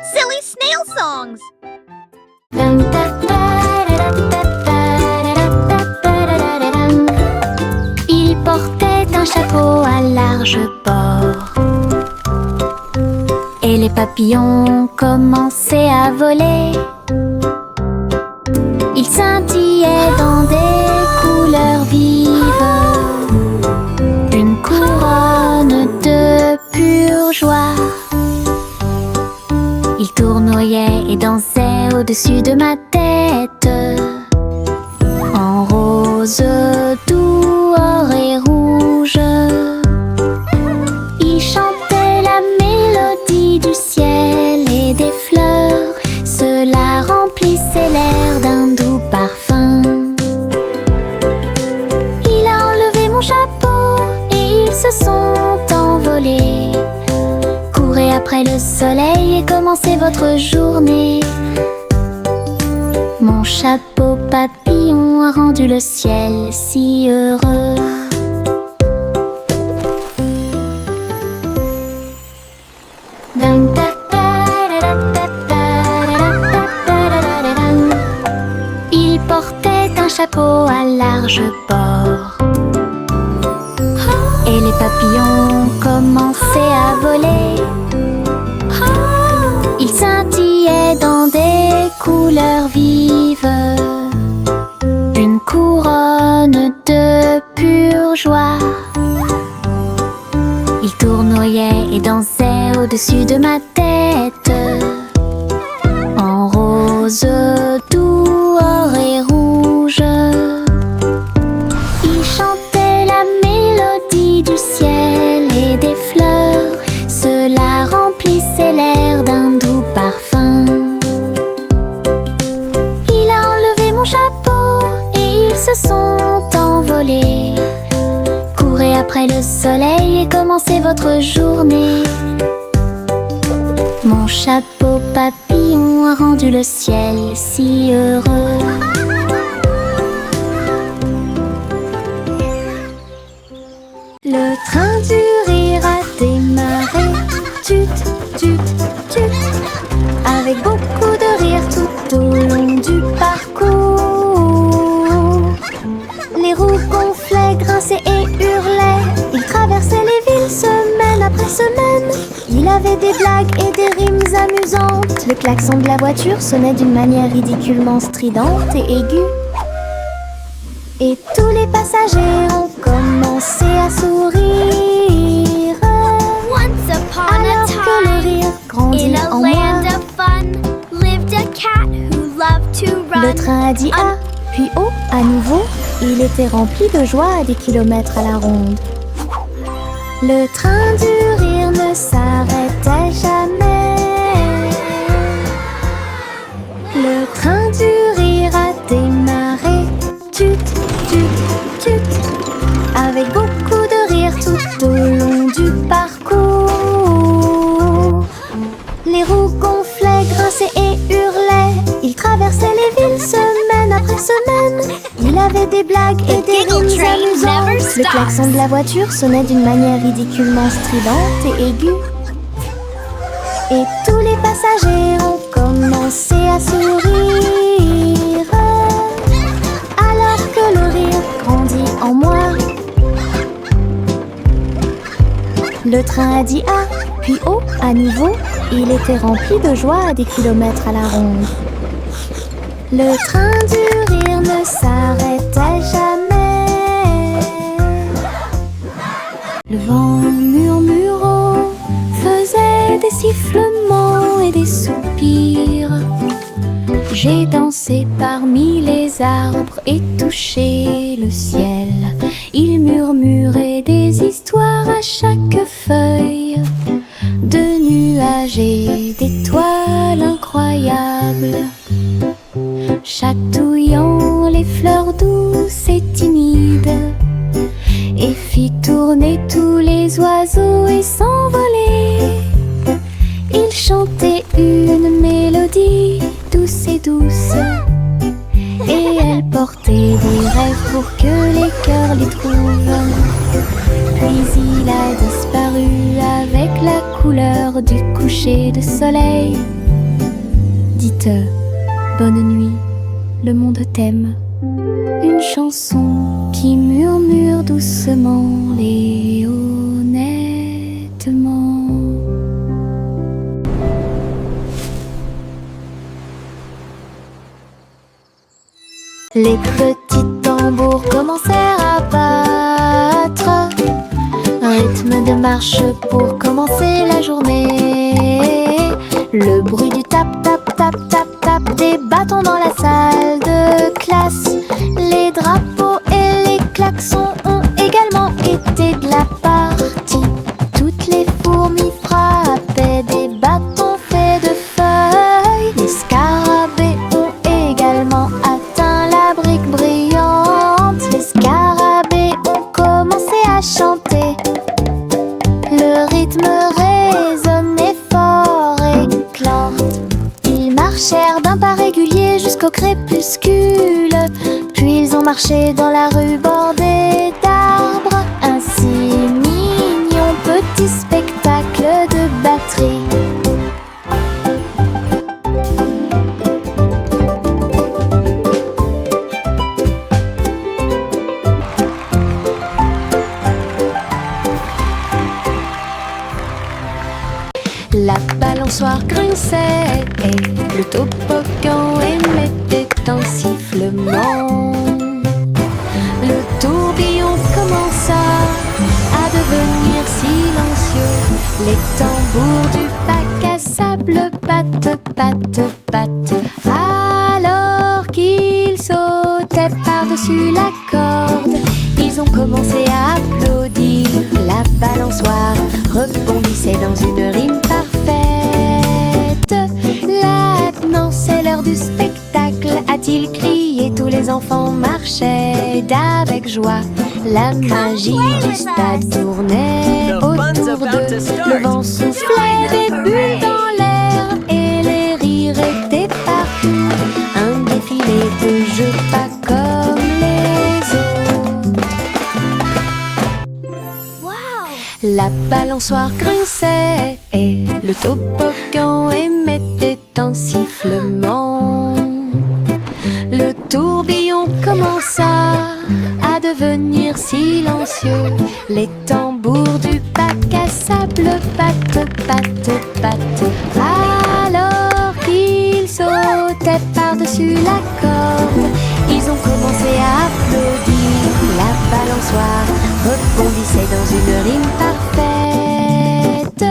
Silly snail songs! Il portait un chapeau à large bord et les papillons commençaient à voler. Ils scintillaient dans des couleurs vives, une couronne de pure joie. Ils tournoyaient et dansaient au-dessus de ma tête, en rose, doux, or et rouge. Ils chantaient la mélodie du ciel et des fleurs. Cela remplissait l'air d'un doux parfum. Il a enlevé mon chapeau et ils se sont envolés. Courez après le soleil et commencez votre journée. Mon chapeau papillon a rendu le ciel si heureux. Il portait un chapeau à large bord et les papillons commençaient à voler. Ils scintillaient dans des couleurs vives, une couronne de pure joie. Ils tournoyaient et dansaient au-dessus de ma tête, en rose, doux, or et rouge. Ils chantaient la mélodie du ciel et des fleurs. Cela remplissait l'air d'un doux parfum. Il a enlevé mon chapeau et ils se sont envolés. Courez après le soleil et commencez votre journée. Mon chapeau papillon a rendu le ciel si heureux. Le train du rire a démarré. Tut, tut, tut, avec beaucoup de rire tout au long du parcours. Les roues gonflaient, grinçaient et hurlaient. Il traversait les villes semaine après semaine. Il avait des blagues et des rimes amusantes. Le klaxon de la voiture sonnait d'une manière ridiculement stridente et aiguë. Et tous les passagers ont commencé à sourire. Once upon a Alors que le time, rire grandit in a en land moi, of fun, lived a cat who loved to le run. train a dit A, puis O à nouveau. Il était rempli de joie à des kilomètres à la ronde. Le train du rire ne s'arrêtait jamais. Le train du rire a démarré. Tut, tut, tut, avec beaucoup de rire tout au long du parcours. Les roues gonflaient, grinçaient et hurlaient. Il traversait les villes semaine après semaine. Il avait des blagues et des giggle rimes train amusantes. never Le stops. klaxon de la voiture sonnait d'une manière ridiculement stridente et aiguë. Et tous les passagers ont commencé à sourire. Alors que le rire grandit en moi, le train a dit A, puis O à nouveau. Il était rempli de joie à des kilomètres à la ronde. Le train du rire ne s'arrêtait jamais. Le vent murmurant faisait des sifflements et des soupirs. J'ai dansé parmi les arbres et touché le ciel. Il murmurait des histoires à chaque feuille, de nuages et d'étoiles incroyables, chatouillant les fleurs douces et timides, et fit tourner tous les oiseaux et s'envoler. Il chantait une mélodie douce et douce, et elle portait des rêves pour que les cœurs les trouvent. Puis il a disparu avec la couleur du coucher de soleil. dites bonne nuit, le monde t'aime. Une chanson qui murmure doucement et honnêtement. Les petits tambours commencèrent à battre, un rythme de marche pour commencer la journée. Le bruit du tap tap tap tap tap des bâtons dans la salle de classe. Les drapeaux et les klaxons ont également été de la partie. Toutes les fourmis frappaient des bâtons faits de feuilles. Les scarabées ont également atteint la brique brillante. Les scarabées ont commencé à chanter. Le rythme résonnait fort et clante. Ils marchèrent d'un pas régulier jusqu'au crépuscule. Puis ils ont marché dans la rue bordée d'arbres. Un si mignon petit spectacle de batterie. La balançoire grinçait et le toboggan émettait un sifflement. Le tourbillon commença à devenir silencieux. Les tambours du bac à sable battent, battent, battent. Alors qu'ils sautaient par-dessus la corde, ils ont commencé à applaudir. La balançoire rebondissait dans une rime parfaite. Maintenant c'est l'heure du spectacle, a-t-il crié. Tous les enfants marchaient avec joie. La magie du stade tournait autour d'eux. Le vent soufflait des bulles dans l'air et les rires étaient partout. Un défilé de jeux pas comme les autres. La balançoire grinçait et le toboggan émettait un sifflement. Le tourbillon commença à devenir silencieux. Les tambours du bac à sable battent, battent, battent. Alors qu'ils sautaient par-dessus la corde, ils ont commencé à applaudir. La balançoire rebondissait dans une rime parfaite.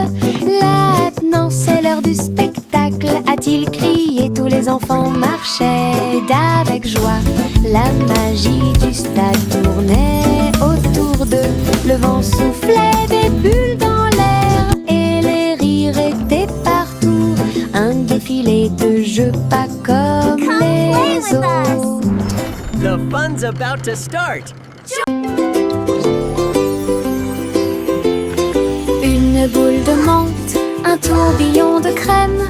Maintenant c'est l'heure du spectacle, a-t-il crié. Tous les enfants marchaient avec joie. La magie du stade tournait autour d'eux. Le vent soufflait des bulles dans l'air et les rires étaient partout. Un défilé de jeux pas comme les autres. The fun's about to start. Une boule de menthe, un tourbillon de crème.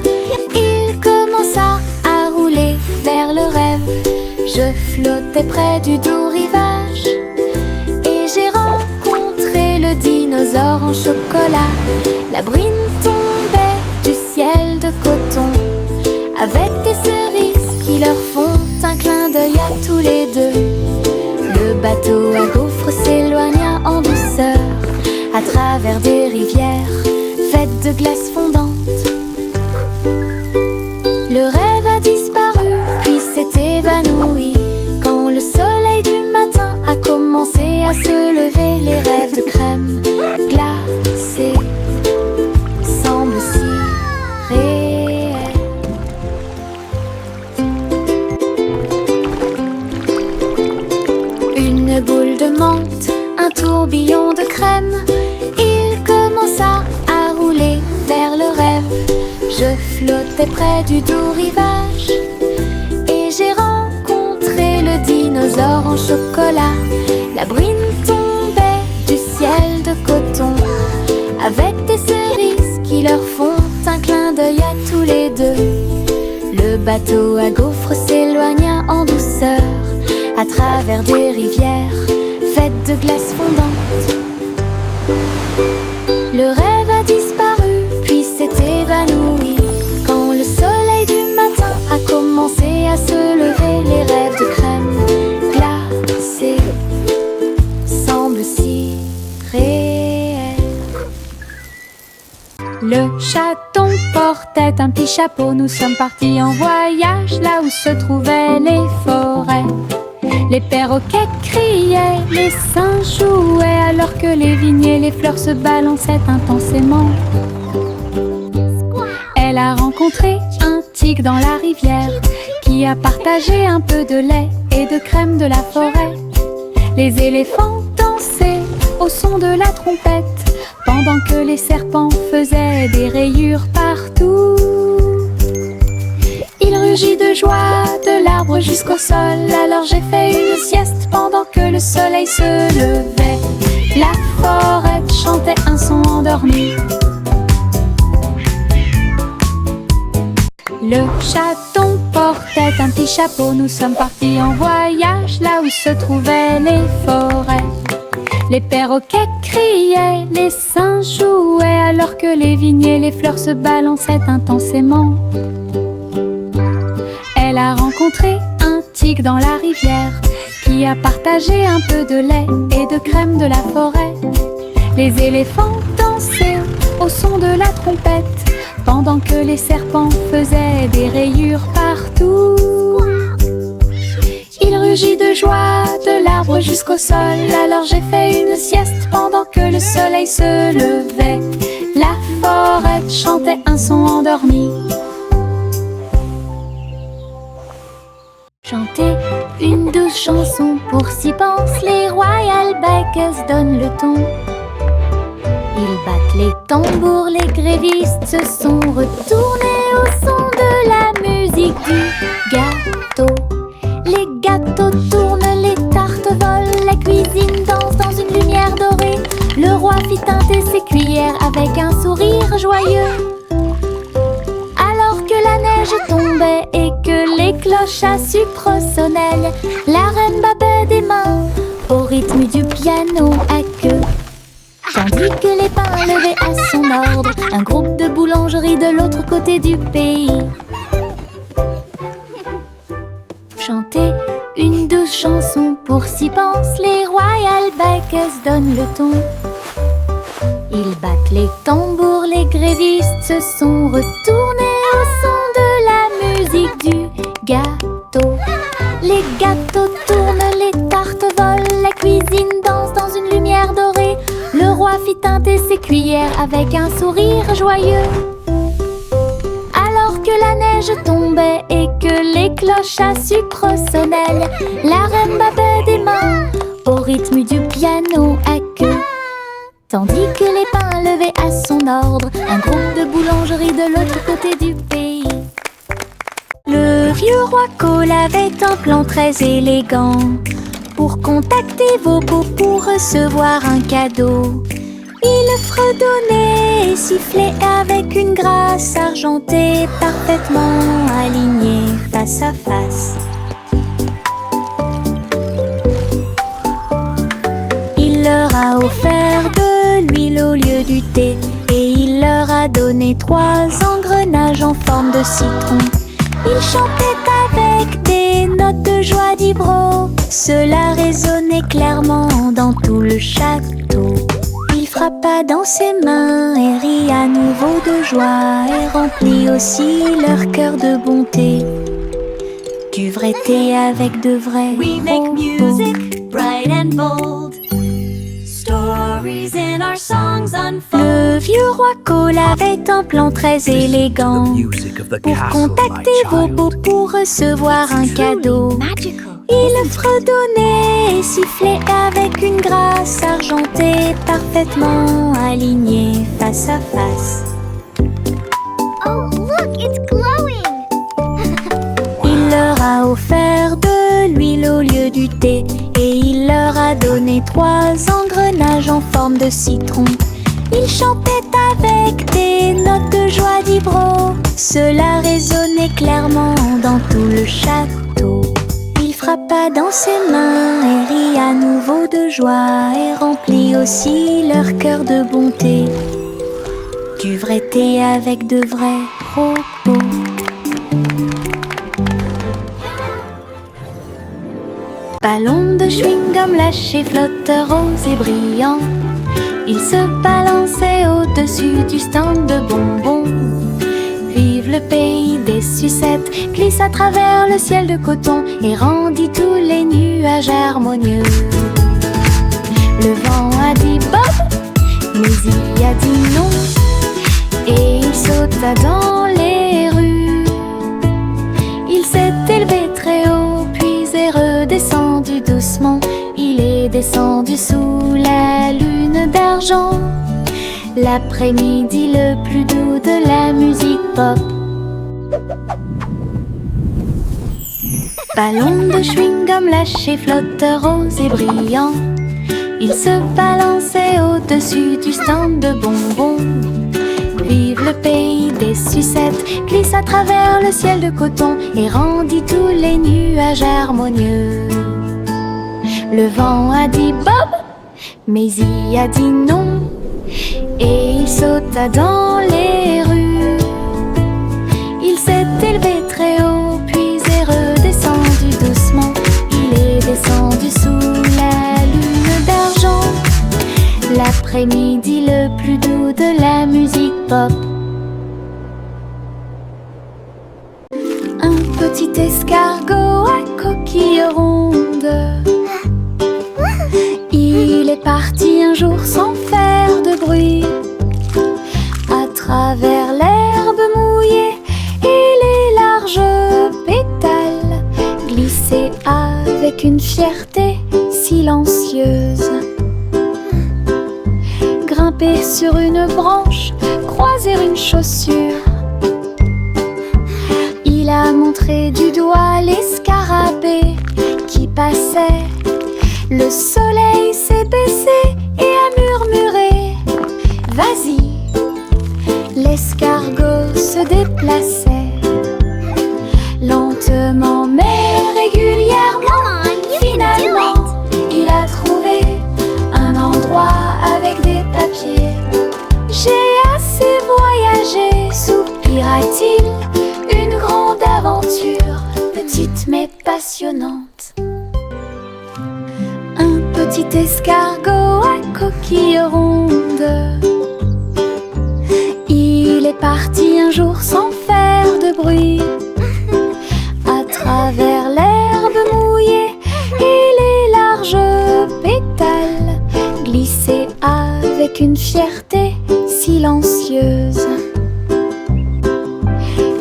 Il commença à rouler vers le rêve. Je flottais près du doux rivage et j'ai rencontré le dinosaure en chocolat. La brine tombait du ciel de coton avec des cerises qui leur font un clin d'œil à tous les deux. Le bateau à gaufres s'éloigna en douceur à travers des rivières faites de glace fondante. Le rêve a disparu puis s'est évanoui quand le soleil du matin a commencé à se lever. Les rêves de crème glacée semblent si réels. Une boule de menthe, un tourbillon de crème. Il commença à rouler vers le rêve. Je flottais près du doux rivage et j'ai rencontré le dinosaure en chocolat. La brine tombait du ciel de coton avec des cerises qui leur font un clin d'œil à tous les deux. Le bateau à gaufres s'éloigna en douceur à travers des rivières faites de glace fondante. Le rêve a disparu puis s'est évanoui quand le soleil du matin Le chaton portait un petit chapeau. Nous sommes partis en voyage là où se trouvaient les forêts. Les perroquets criaient, les singes jouaient, alors que les vignes et les fleurs se balançaient intensément. Elle a rencontré un tigre dans la rivière qui a partagé un peu de lait et de crème de la forêt. Les éléphants dansaient au son de la trompette pendant que les serpents faisaient des rayures partout. Il rugit de joie de l'arbre jusqu'au sol. Alors j'ai fait une sieste pendant que le soleil se levait. La forêt chantait un son endormi. Le chaton portait un petit chapeau. Nous sommes partis en voyage là où se trouvaient les forêts. Les perroquets criaient, les singes jouaient, alors que les vignes et les fleurs se balançaient intensément. Elle a rencontré un tigre dans la rivière qui a partagé un peu de lait et de crème de la forêt. Les éléphants dansaient au son de la trompette pendant que les serpents faisaient des rayures partout. Il rugit de joie de l'arbre jusqu'au sol. Alors j'ai fait une sieste pendant que le soleil se levait. La forêt chantait un son endormi. Chanter une douce chanson, pour s'y pensent les Royal Bikers donnent le ton. Ils battent les tambours, les grévistes se sont retournés au son de la musique du gâteau. Les gâteaux tournent, les tartes volent, la cuisine danse dans une lumière dorée. Le roi fit teinter ses cuillères avec un sourire joyeux. Alors que la neige tombait et que les cloches à sucre sonnaient, la reine battait des mains au rythme du piano à queue. Tandis que les pains levaient à son ordre un groupe de boulangeries de l'autre côté du pays. Chanter une douce chanson, pour s'y pensent les Royal Bikers donnent le ton. Ils battent les tambours, les grévistes se sont retournés au son de la musique du gâteau. Les gâteaux tournent, les tartes volent, la cuisine danse dans une lumière dorée. Le roi fit teinter ses cuillères avec un sourire joyeux. Alors que la neige tombait et que les cloches à sucre sonnaient, la reine battait des mains au rythme du piano à queue. Tandis que les pains levaient à son ordre un groupe de boulangeries de l'autre côté du pays. Le vieux roi Cole avait un plan très élégant pour contacter vos beaux pour recevoir un cadeau. Il fredonnait et sifflait avec une grâce argentée parfaitement alignée face à face. Il leur a offert de l'huile au lieu du thé et il leur a donné 3 engrenages en forme de citron. Il chantait avec des notes de joie d'Ibro. Cela résonnait clairement dans tout le château. Il frappa dans ses mains et rit à nouveau de joie et remplit aussi leur cœur de bonté. Du vrai thé avec de vrais We make music bright and bold. Stories in our songs unfold. Le vieux roi Cole avait un plan très élégant pour contacter vos beaux pour recevoir un cadeau. Il fredonnait et sifflait avec une grâce argentée parfaitement alignée face à face. Oh, look, it's glowing! Il leur a offert de l'huile au lieu du thé et il leur a donné 3 engrenages en forme de citron. Il chantait avec des notes de joie d'Ibro. Cela résonnait clairement dans tout le château. Il frappa dans ses mains et rit à nouveau de joie et remplit aussi leur cœur de bonté. Du vrai thé avec de vrais propos. Ballon de chewing-gum lâché, flotteur rose et brillant. Il se balançait au-dessus du stand de bonbons. Vive le pays des sucettes, glisse à travers le ciel de coton et rendit tous les nuages harmonieux. Le vent a dit Bob, mais il a dit non, et il sauta dans les rues. Il s'est élevé très haut, puis est redescendu doucement. Il est descendu sous la lune d'argent, l'après-midi le plus doux de la musique pop. Ballon de chewing-gum lâché, flotteur rose et brillant, il se balançait au-dessus du stand de bonbons. Vive le pays des sucettes, glisse à travers le ciel de coton et rendit tous les nuages harmonieux. Le vent a dit Bob, mais il a dit non, et il sauta dans les rues. Il s'est élevé très haut, puis est redescendu doucement. Il est descendu sous la lune d'argent, l'après-midi le plus doux de la musique pop. Un petit escargot à coquille ronde, il est parti un jour sans faire de bruit, à travers l'herbe mouillée et les larges pétales, glisser avec une fierté silencieuse. Grimper sur une branche, croiser une chaussure. Il a montré du doigt les scarabées qui passaient. Le soleil s'est baissé et a murmuré vas-y. L'escargot se déplaçait lentement mais régulièrement. Finalement, il a trouvé un endroit avec des papiers. J'ai assez voyagé, soupira-t-il. Une grande aventure, petite mais passionnante. Un petit escargot à coquille ronde, il est parti un jour sans faire de bruit, à travers l'herbe mouillée et les larges pétales, glisser avec une fierté silencieuse.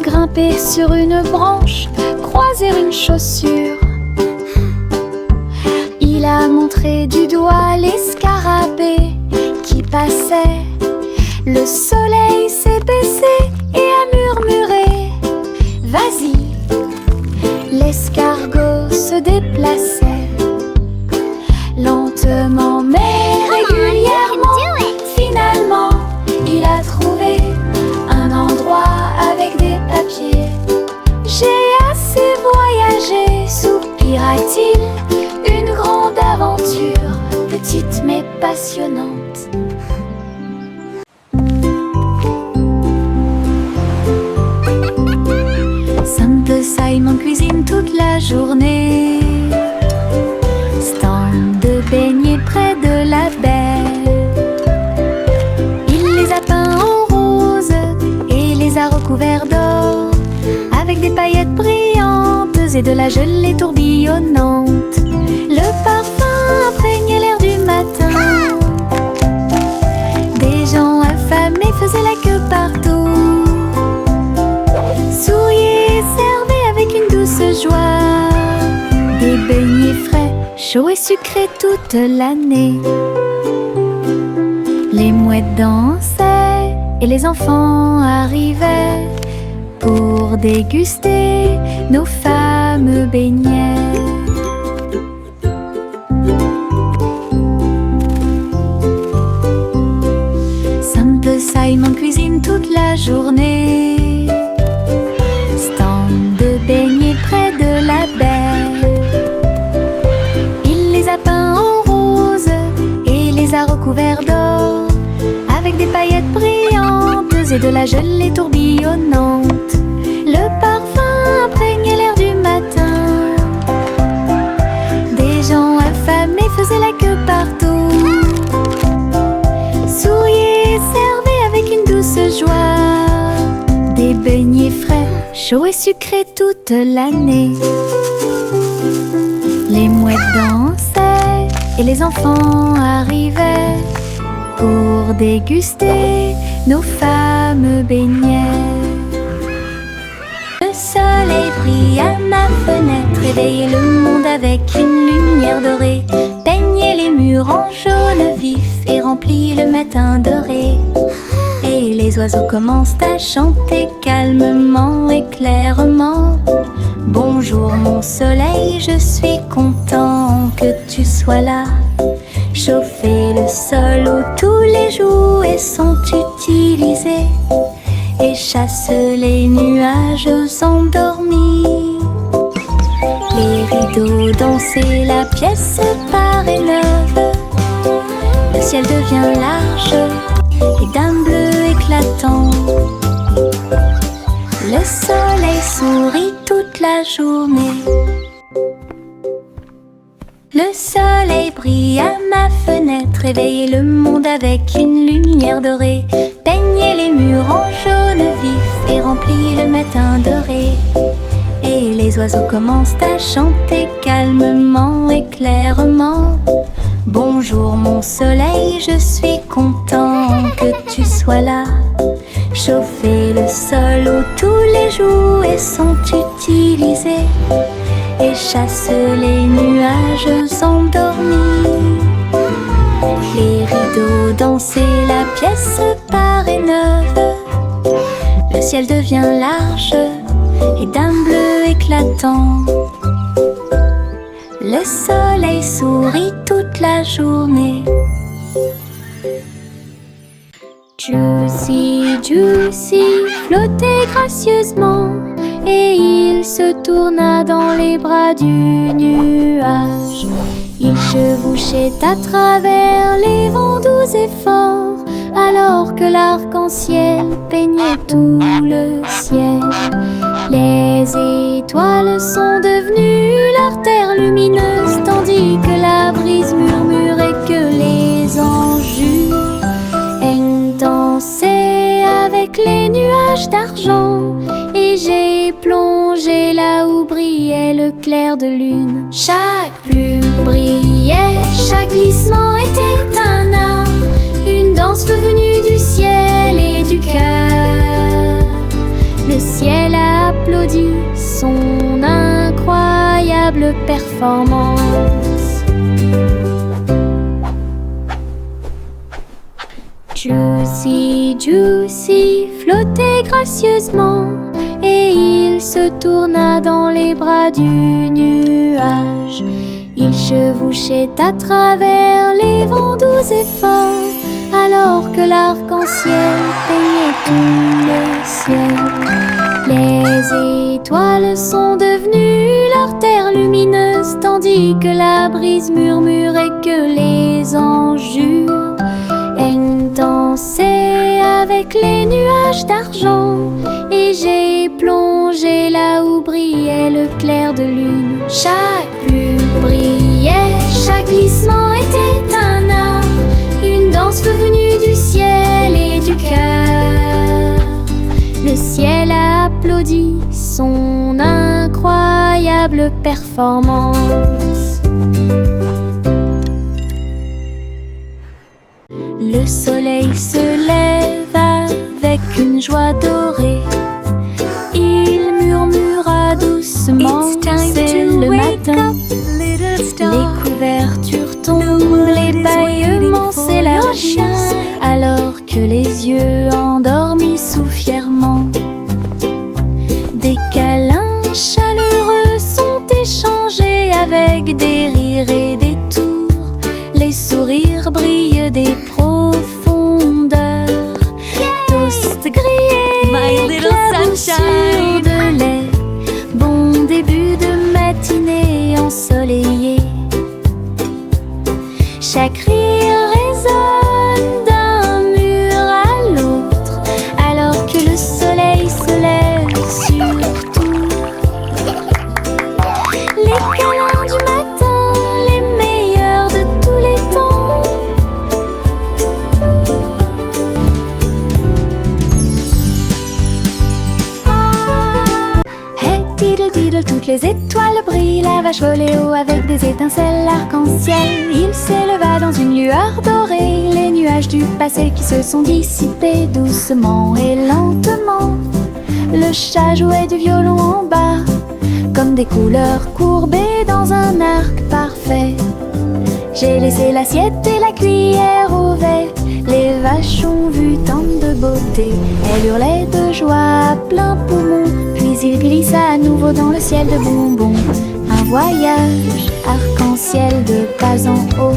Grimper sur une branche, croiser une chaussure. Il a montré du doigt les scarabées qui passaient. Le soleil s'est baissé et a murmuré vas-y. L'escargot se déplaçait lentement mais régulièrement. Finalement, il a trouvé un endroit avec des papiers. J'ai assez voyagé, soupira-t-il. Une grande aventure, petite mais passionnante. Simple Simon cuisine toute la journée. Stand de beignets près de la baie. Il les a peints en rose et les a recouverts d'or, avec des paillettes brillantes et de la gelée tourbillonnante. Le parfum imprégnait l'air du matin. Des gens affamés faisaient la queue partout. Souriaient et servaient avec une douce joie des beignets frais, chauds et sucrés toute l'année. Les mouettes dansaient et les enfants arrivaient pour déguster nos fameux beignets. Simple Simon cuisine toute la journée. Stand de beignets près de la baie. Il les a peints en rose et les a recouverts d'or, avec des paillettes brillantes et de la gelée tourbillonnante. Le parfum imprégnait l'air du matin. Des gens affamés faisaient la queue partout. chaud et sucré toute l'année. Les mouettes dansaient et les enfants arrivaient pour déguster nos fameux beignets. Le soleil brille à ma fenêtre, réveille le monde avec une lumière dorée, peignez les murs en jaune vif et remplit le matin doré. Et les oiseaux commencent à chanter calmement et clairement. Bonjour mon soleil, je suis content que tu sois là. Chauffer le sol où tous les jouets sont utilisés et chasse les nuages endormis. Les rideaux danser, la pièce paraît neuve. Le ciel devient large et d'un bleu éclatant. Le soleil sourit toute la journée. Le soleil brille à ma fenêtre, réveille le monde avec une lumière dorée, peignez les murs en jaune vif et remplit le matin doré. Et les oiseaux commencent à chanter calmement et clairement. Bonjour mon soleil, je suis content que tu sois là. Chauffer le sol où tous les jouets sont utilisés et chasse les nuages endormis. Les rideaux danser, la pièce paraît neuve. Le ciel devient large et d'un bleu éclatant. Le soleil sourit toute la journée. Juicy, Juicy flottait gracieusement et il se tourna dans les bras du nuage. Il chevauchait à travers les vents doux et forts, alors que l'arc-en-ciel peignait tout le ciel. Les étoiles sont devenues l'artère lumineuse, tandis que la brise murmurait que les anges dansaient avec les nuages d'argent. Et j'ai plongé là où brillait le clair de lune. Chaque plume brillait, chaque glissement était un art, une danse venue du ciel et du cœur. Le ciel a applaudi son incroyable performance. Juicy, Juicy flottait gracieusement et il se tourna dans les bras du nuage. Il chevauchait à travers les vents doux et forts, alors que l'arc-en-ciel peignait tout le ciel. Les étoiles sont devenues l'artère lumineuse, tandis que la brise murmurait que les anges dansaient avec les nuages d'argent. Et j'ai plongé là où brillait le clair de lune. Chaque plume brillait, chaque glissement était un art, une danse venue du ciel et du cœur. Le ciel a applaudi son incroyable performance. Le soleil se lève avec une joie dorée. Il murmura doucement, c'est le matin. Les couvertures tombent, les bâillements s'élargissent, alors que les yeux endormis soufflent fièrement. Des câlins chaleureux sont échangés avec des rires et des tours. Les sourires brillent des profondeurs. Toast grillé, My little éclaboussure sunshine. de lait. Bon début de matinée ensoleillée. Chaque rire résonne d'un mur à l'autre, alors que le soleil se lève sur tout. Les câlins du matin, les meilleurs de tous les temps. diddle, toutes les étoiles brillent. La vache volait haut avec des étincelles arc-en-ciel. Il s'éleva dans une lueur dorée. Les nuages du passé qui se sont dissipés doucement et lentement. Le chat jouait du violon en bas, comme des couleurs courbées dans un arc parfait. J'ai laissé l'assiette et la cuillère au verre. Les vaches ont vu tant de beauté. Elles hurlaient de joie à plein poumon. Puis il glissa à nouveau dans le ciel de bonbons. Un voyage arc-en-ciel de bas en haut.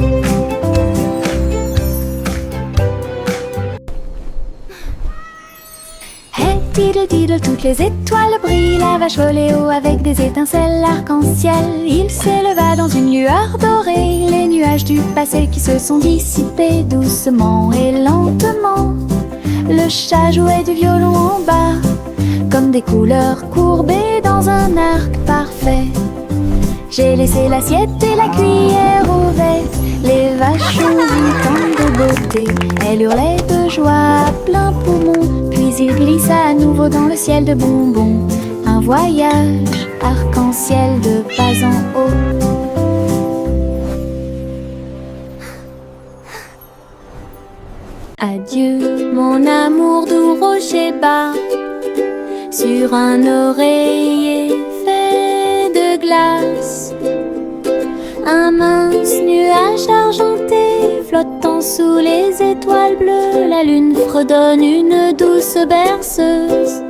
Hey diddle diddle, toutes les étoiles brillent. La vache volait haut avec des étincelles arc-en-ciel. Il s'éleva dans une lueur dorée. Les nuages du passé qui se sont dissipés doucement et lentement. Le chat jouait du violon en bas, comme des couleurs courbées dans un arc parfait. J'ai laissé l'assiette et la cuillère au verre. Les vaches ont vu tant de beauté. Elles hurlaient de joie à plein poumon. Puis il glissa à nouveau dans le ciel de bonbons. Un voyage arc-en-ciel de bas en haut. Adieu mon amour doux rocher bas, sur un oreiller fait de glace. Un mince nuage argenté flottant sous les étoiles bleues. La lune fredonne une douce berceuse,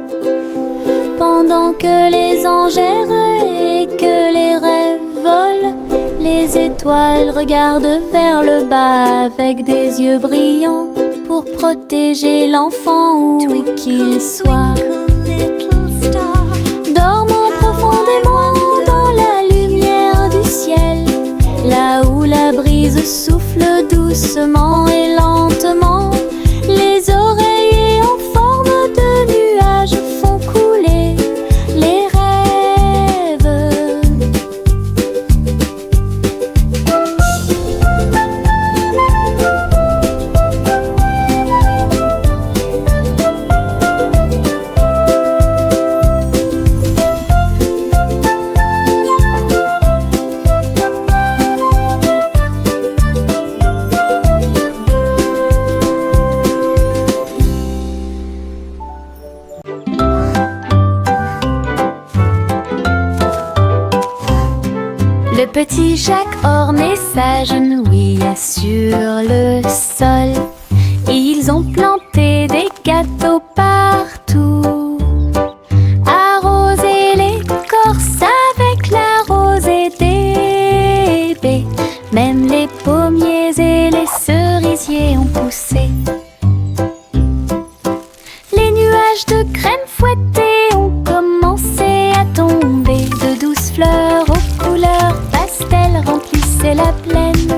pendant que les anges errent et que les rêves volent. Les étoiles regardent vers le bas avec des yeux brillants pour protéger l'enfant où qu'il soit. Dormant profondément dans la lumière du ciel, là où la brise souffle doucement et lentement. Les oreillers en forme de nuages font couler les rêves. Le petit Jacques ornait sa genouille sur le sol. Ils ont planté des gâteaux partout, arrosé l'écorce avec la rosée des baies. Même les pommiers et les cerisiers ont poussé. Les nuages de crème fouettée ont commencé à tomber. De douces fleurs aux couleurs pastel remplissaient la plaine.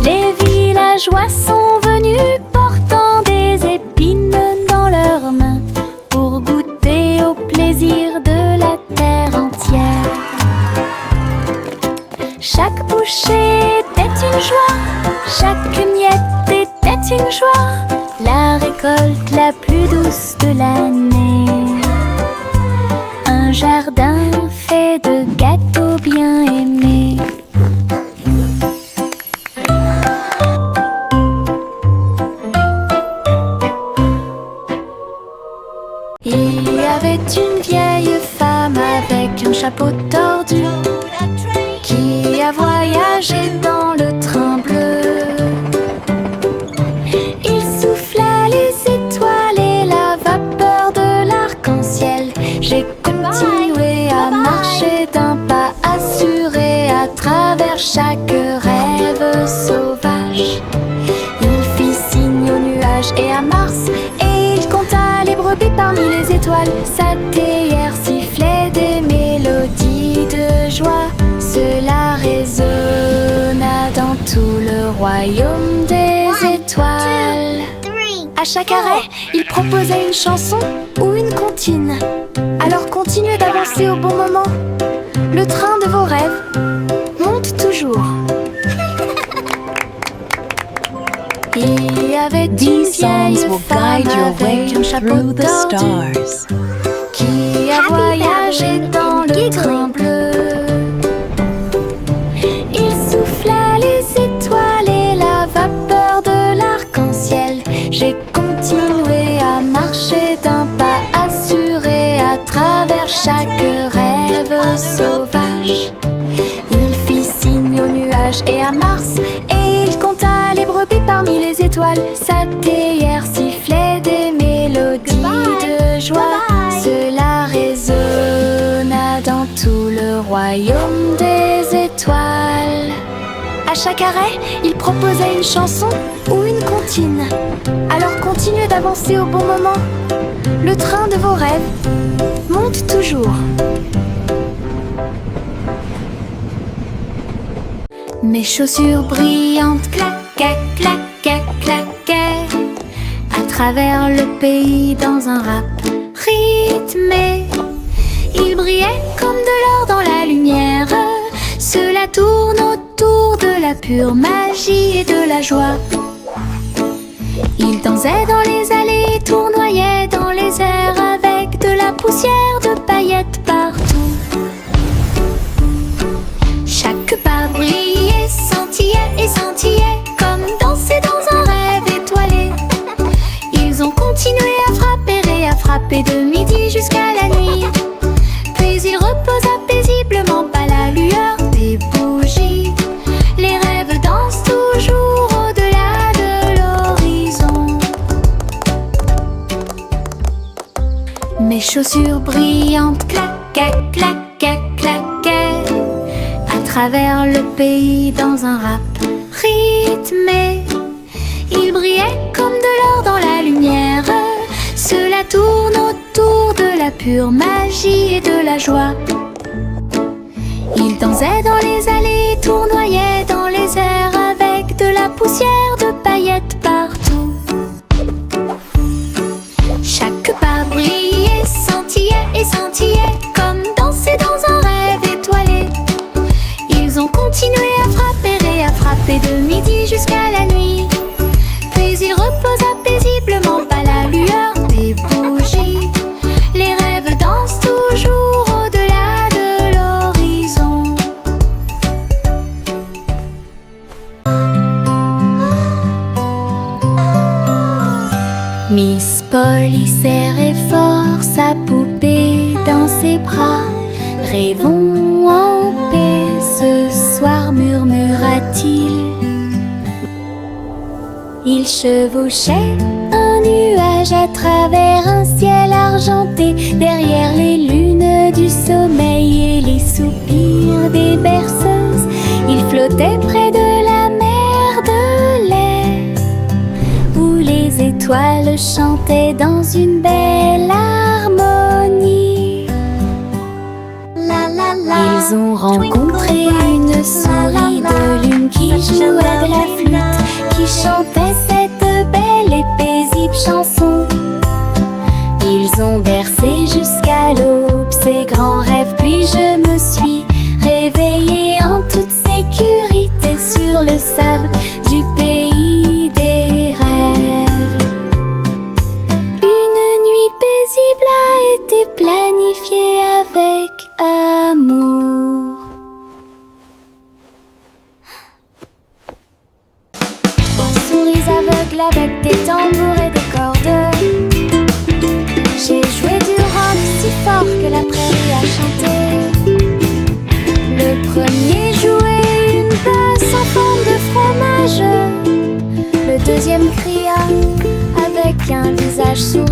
Les villageois sont venus portant des épines dans leurs mains pour goûter au plaisir de la terre entière. Chaque bouchée était une joie, chaque miette était une joie, la récolte la plus douce de l'année. Un jardin fait de gâteaux bien aimés. Il y avait une vieille femme avec un chapeau tordu qui a voyagé dans le train bleu. Il souffla les étoiles et la vapeur de l'arc-en-ciel. J'ai continué à marcher d'un pas assuré à travers chaque rêve sauvage. Il fit signe aux nuages et à Mars, et il compta les brebis parmi les étoiles. Sa théière sifflait des mélodies de joie. Cela résonna dans tout le royaume des étoiles. À chaque arrêt, il proposait une chanson ou une comptine. Alors continuez d'avancer au bon moment. Le train de vos rêves monte toujours. Il y avait une vieille femme avec un chapeau tordu qui a voyagé dans le chaque rêve sauvage. Il fit signe aux nuages et à Mars, et il compta les brebis parmi les étoiles. Sa théière sifflait des mélodies de joie. Cela résonna dans tout le royaume des étoiles. À chaque arrêt, il proposait une chanson ou une comptine. Alors continuez d'avancer au bon moment. Le train de vos rêves monte toujours. Mes chaussures brillantes claquaient, claquaient, claquaient à travers le pays dans un rap rythmé. Ils brillaient comme de l'or dans la lumière. Cela tourne autour de la pure magie et de la joie. Ils dansaient dans les allées, tournoyaient dans les airs avec de la poussière de paillettes partout. Chaque pas brillait, scintillait et scintillait comme danser dans un rêve étoilé. Ils ont continué à frapper et à frapper de midi jusqu'à la nuit. Puis il reposa paisiblement à la lueur des bougies. Les rêves dansent toujours au-delà de l'horizon. Mes chaussures brillantes claquaient, claquaient, claquaient à travers le pays dans un rap rythmé. Ils brillaient comme de l'or dans la lumière. Cela tourne autour de la pure magie et de la joie. Ils dansaient dans les allées, tournoyaient dans les airs avec de la poussière de paillettes partout. Chaque pas brillait, scintillait et scintillait comme danser dans un rêve étoilé. Ils ont continué à frapper et à frapper de midi jusqu'à la nuit. Puis il reposa paisiblement à la lueur des bougies. Les rêves dansent toujours au-delà de l'horizon. Miss Polly serrait fort sa poupée dans ses bras. Rêvons en paix ce soir, murmura-t-il. Il chevauchait un nuage à travers un ciel argenté, derrière les lunes du sommeil et les soupirs des berceuses. Il flottait près de la mer de lait, où les étoiles chantaient dans une belle harmonie. Ils ont rencontré une souris de lune qui jouait de la flûte, qui chantait cette belle et paisible chanson. Ils ont bercé jusqu'à l'aube ces grands rêves, puis je me suis réveillée en toute sécurité sur le sable du pays des rêves. Une nuit paisible a été planifiée avec amour. Souris aveugles avec des tambours et des cordes. J'ai joué du rock si fort que la prairie a chanté. Le premier jouait une basse en forme de fromage. Le deuxième cria avec un visage souriant.